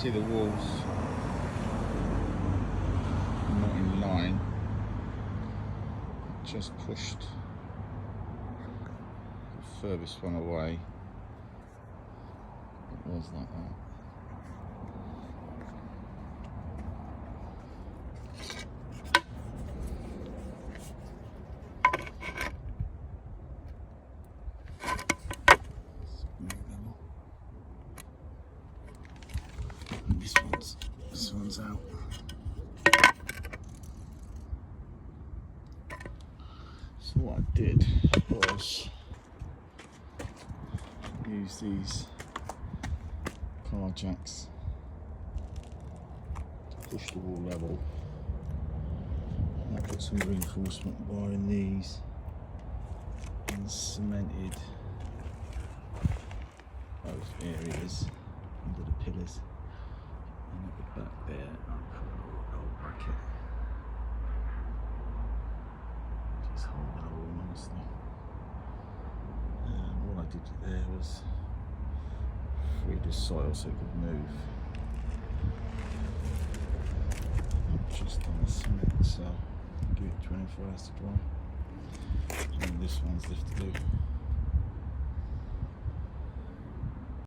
see the walls not in line. Just pushed the furthest one away. It was like that. This one's out. So what I did was use these car jacks to push the wall level. And I put some reinforcement wire in these and cemented those areas under the pillars. And at the back there, I put a little bracket. Just hold that all nicely. And what I did there was free the soil so it could move. Just on the cement, so give it 24 hours to dry. And this one's left to do.